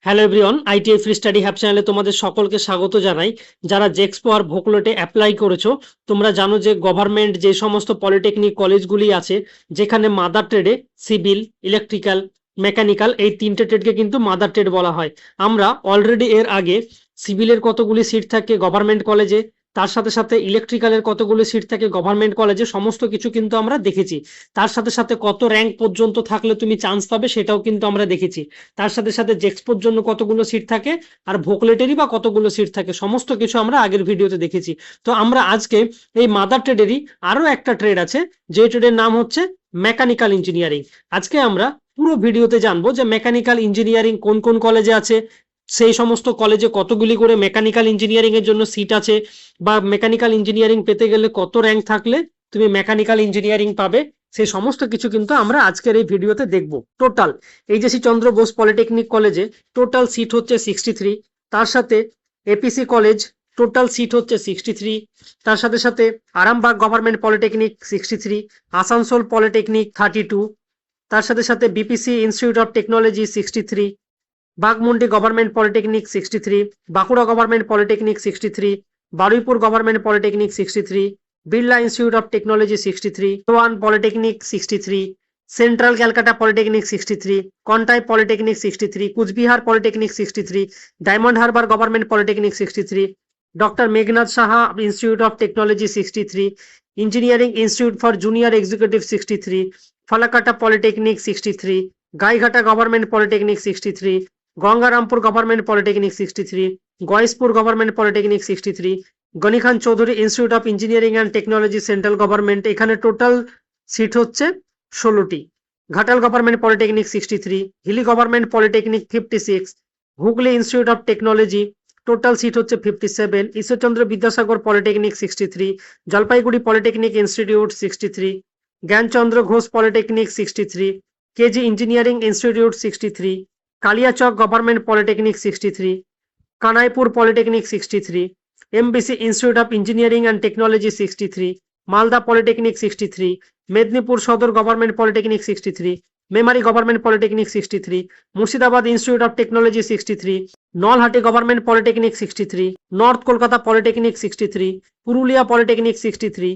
Hello everyone, ITI free study have চ্যানেলে তোমাদের সকলকে স্বাগত জানাই। যারা জেক্সপো আর ভোকলেটে অ্যাপ্লাই করেছো, তোমরা জানো যে গভর্নমেন্ট যে সমস্ত পলিটেকনিক কলেজগুলি আছে, যেখানে মাদার ট্রেডে সিভিল, ইলেকট্রিক্যাল, মেকানিক্যাল এই তিনটে ট্রেডকে কিন্তু মাদার ট্রেড বলা হয়। আমরা অলরেডি এর আগে সিভিলের কতগুলি সিট থাকে গভর্নমেন্ট কলেজে, তার সাথে সাথে ইলেকট্রিক্যালের কতগুলি সিট থাকে গভর্নমেন্ট কলেজে, সমস্ত কিছু কিন্তু আমরা দেখেছি। তার সাথে সাথে কত র্যাঙ্ক পর্যন্ত থাকলে তুমি চান্স পাবে সেটাও কিন্তু আমরা দেখেছি। তার সাথে সাথে জেক্সপোর জন্য কতগুলো সিট থাকে আর ভোকলেটেরই বা কতগুলো সিট থাকে, সমস্ত কিছু আমরা আগের ভিডিওতে দেখেছি। তো আমরা আজকে এই মাদার ট্রেডেরই আরো একটা ট্রেড আছে, যে ট্রেডের নাম হচ্ছে মেকানিক্যাল ইঞ্জিনিয়ারিং। আজকে আমরা পুরো ভিডিওতে জানবো যে মেকানিক্যাল ইঞ্জিনিয়ারিং কোন কোন কলেজে আছে, সেই সমস্ত কলেজে কতগুলি করে মেকানিক্যাল ইঞ্জিনিয়ারিং এর জন্য সিট আছে, বা মেকানিক্যাল ইঞ্জিনিয়ারিং পেতে গেলে কত র্যাঙ্ক থাকলে তুমি মেকানিক্যাল ইঞ্জিনিয়ারিং পাবে। সেই সমস্ত কিছু কিন্তু আমরা আজকের এই ভিডিওতে দেখব। Total HSC Chandra Bose polytechnic কলেজে টোটাল সিট হচ্ছে 63। তার সাথে এপিসি কলেজ টোটাল সিট হচ্ছে 63। তার সাথে সাথে Arambagh government polytechnic 63, Asansol polytechnic 32, তার সাথে সাথে BPC institute of technology 63, Bagmundi government polytechnic 63, Bankura government polytechnic 63, Baruipur government polytechnic 63, Birla institute of technology 63, one polytechnic 63, central Calcutta polytechnic 63, Contai polytechnic 63, Cooch Behar polytechnic 63, Diamond Harbour government polytechnic 63, doctor Meghnath Saha institute of technology 63, engineering institute for junior executive 63, Falakata polytechnic 63, Gaighata government polytechnic 63, Gangarampur government polytechnic 63, Gayeshpur government polytechnic 63, Ghani Khan Chowdhury institute of engineering and technology central government, এখানে total seat হচ্ছে 16টি, Ghatal government polytechnic 63, Hili government polytechnic 56, Hooghly institute of technology total seat হচ্ছে 57, Ishwarchandra Vidyasagar polytechnic 63, Jalpaiguri polytechnic institute 63, Gyanchandra Ghosh polytechnic 63, KG engineering institute 63, Kaliachak government polytechnic 63, Kanaipur polytechnic 63, MBC institute of engineering and technology 63, Malda polytechnic 63, Medinipur Sadar government polytechnic 63, Memari government polytechnic 63, Murshidabad institute of technology 63, Nalhati government polytechnic 63, north Kolkata polytechnic 63, Purulia polytechnic 63,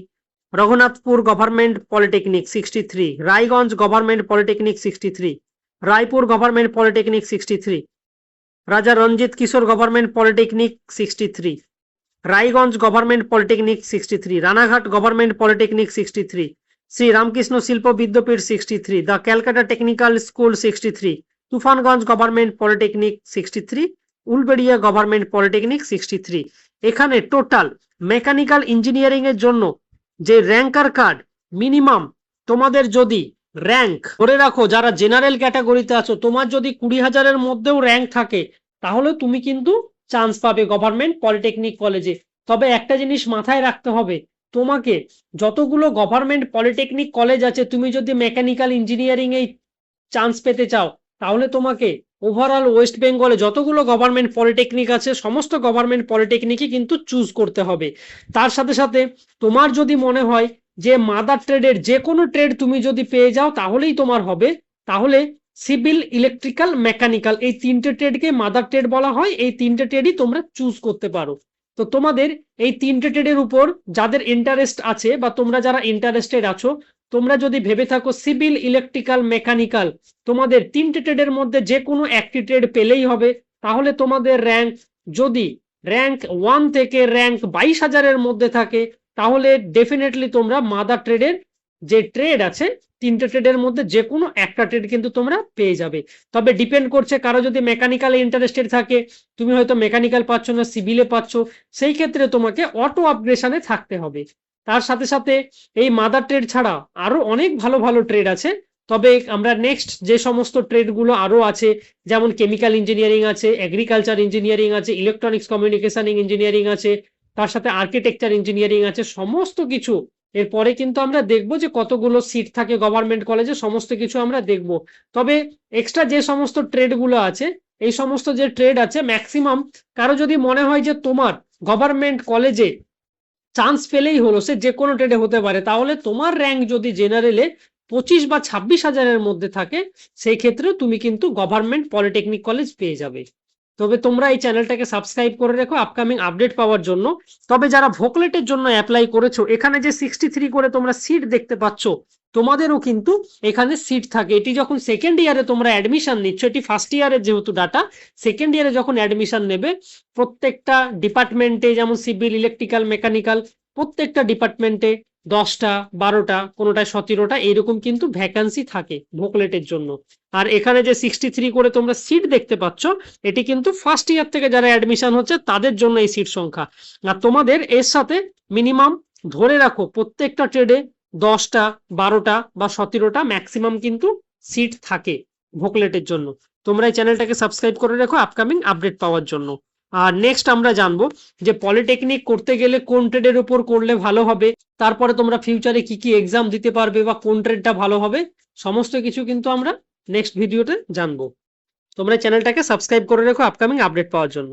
Raghunathpur government polytechnic 63, Raiganj government polytechnic 63, Raipur government polytechnic 63, Raja Ranjit Kishore government polytechnic 63, Raiganj government polytechnic 63, Ranaghat government polytechnic 63, Shri Ramakrishna Shilpa Vidyapith 63, the Calcutta technical school 63, Tufanganj government polytechnic 63, Uluberia government polytechnic 63। এখানে total mechanical engineering এর জন্য যে ranker card minimum, তোমাদের যদি rank ধরে রাখো, যারা general ক্যাটাগরিতে আছো, তোমার যদি 20,000-এর মধ্যেও র্যাঙ্ক থাকে, তাহলে তুমি কিন্তু চান্স পাবে গভর্নমেন্ট পলিটেকনিক কলেজে। তবে একটা জিনিস মাথায় রাখতে হবে, তোমাকে যতগুলো গভর্নমেন্ট পলিটেকনিক কলেজ আছে, তুমি যদি মেকানিক্যাল ইঞ্জিনিয়ারিং এই চান্স পেতে চাও, তাহলে তোমাকে ওভারঅল ওয়েস্ট বেঙ্গলে যতগুলো গভর্নমেন্ট পলিটেকনিক আছে, সমস্ত গভর্নমেন্ট পলিটেকনিকই কিন্তু চুজ করতে হবে। তার সাথে সাথে তোমার যদি মনে হয় যে মাদার ট্রেডের যে কোনো ট্রেড তুমি যদি পেয়ে যাও তাহলেই তোমার হবে, তাহলে সিভিল, ইলেকট্রিক্যাল, মেকানিক্যাল এই তিনটে ট্রেডকে মাদার ট্রেড বলা হয়। এই তিনটে ট্রেডই তোমরা চুজ করতে পারো। তো তোমাদের এই তিনটে ট্রেডের উপর যাদের ইন্টারেস্ট আছে, বা তোমরা যারা ইন্টারেস্টেড আছো, তোমরা যদি ভেবে থাকো সিভিল, ইলেকট্রিক্যাল, মেকানিক্যাল, তোমাদের তিনটে ট্রেডের মধ্যে যে কোনো একটি ট্রেড পেলেই হবে, তাহলে তোমাদের র্যাঙ্ক যদি র্যাঙ্ক 1 থেকে র্যাঙ্ক 22,000-এর মধ্যে থাকে, তাহলে ডেফিনেটলি তোমরা মাদার ট্রেডের যে ট্রেড আছে, তিনটে ট্রেডের মধ্যে যে কোনো একটা ট্রেড কিন্তু তোমরা পেয়ে যাবে। তবে ডিপেন্ড করছে, কারো যদি মেকানিক্যালে ইন্টারেস্টেড থাকে, তুমি হয়তো মেকানিক্যাল পাচ্ছ না, সিভিলে পাচ্ছ, সেই ক্ষেত্রে তোমাকে অটো আপগ্রেশনে থাকতে হবে। তার সাথে সাথে এই মাদার ট্রেড ছাড়া আরো অনেক ভালো ভালো ট্রেড আছে। তবে আমরা নেক্সট যে সমস্ত ট্রেডগুলো আরো আছে, যেমন কেমিক্যাল ইঞ্জিনিয়ারিং আছে, এগ্রিকালচার ইঞ্জিনিয়ারিং আছে, ইলেকট্রনিক্স কমিউনিকেশন ইঞ্জিনিয়ারিং আছে, তার সাথে আর্কিটেকচার ইঞ্জিনিয়ারিং আছে, সমস্ত কিছু এরপরে কিন্তু আমরা দেখবো যে কতগুলো সিট থাকে গভর্নমেন্ট কলেজে, সমস্ত কিছু আমরা দেখবো। তবে এক্সট্রা যে সমস্ত ট্রেডগুলো আছে, এই সমস্ত যে ট্রেড আছে, ম্যাক্সিমাম কারো যদি মনে হয় যে তোমার গভর্নমেন্ট কলেজে চান্স পেলেই হলো, সে যে কোনো ট্রেডে হতে পারে, তাহলে তোমার র্যাঙ্ক যদি জেনারেলে 25 বা 26,000-এর মধ্যে থাকে, সেই ক্ষেত্রে তুমি কিন্তু গভর্নমেন্ট পলিটেকনিক কলেজ পেয়ে যাবে। তবে তোমরা এই চ্যানেলটাকে সাবস্ক্রাইব করে রেখো আপকামিং আপডেট পাওয়ার জন্য। তবে যারা ভোকলেটের জন্য অ্যাপ্লাই করেছো, এখানে যে 63 করে তোমরা সিট দেখতে পাচ্ছ, তোমাদেরও কিন্তু এখানে সিট থাকে। এটি যখন সেকেন্ড ইয়ারে তোমরা অ্যাডমিশন নিচ্ছ, এটি ফার্স্ট ইয়ারের যেহেতু ডাটা, সেকেন্ড ইয়ারে যখন অ্যাডমিশন নেবে, প্রত্যেকটা ডিপার্টমেন্টে, যেমন সিভিল, ইলেকট্রিক্যাল, মেকানিক্যাল, প্রত্যেকটা ডিপার্টমেন্টে 10টা, 12টা, কোনোটায় 17টা এইরকম কিন্তু ভ্যাকান্সি থাকে ভোকলেটের জন্য। আর এখানে যে 63 করে তোমরা সিট দেখতে পাচ্ছ, এটি কিন্তু ফার্স্ট ইয়ার থেকে যারা অ্যাডমিশন হচ্ছে তাদের জন্য এই সিট সংখ্যা। আর তোমাদের এর সাথে মিনিমাম ধরে রাখো প্রত্যেকটা ট্রেডে 10টা, 12টা বা 17টা ম্যাক্সিমাম কিন্তু সিট থাকে ভোকলেটের জন্য। তোমরা এই চ্যানেলটাকে সাবস্ক্রাইব করে রাখো আপকামিং আপডেট পাওয়ার জন্য। আর নেক্সট আমরা জানবো যে পলিটেকনিক করতে গেলে কোন ট্রেডের উপর করলে ভালো হবে, তারপরে তোমরা ফিউচারে কি কি এক্সাম দিতে পারবে বা কোন ট্রেডটা ভালো হবে, সমস্ত কিছু কিন্তু আমরা নেক্সট ভিডিওতে জানবো। তোমরা চ্যানেলটাকে সাবস্ক্রাইব করে রেখো আপকামিং আপডেট পাওয়ার জন্য।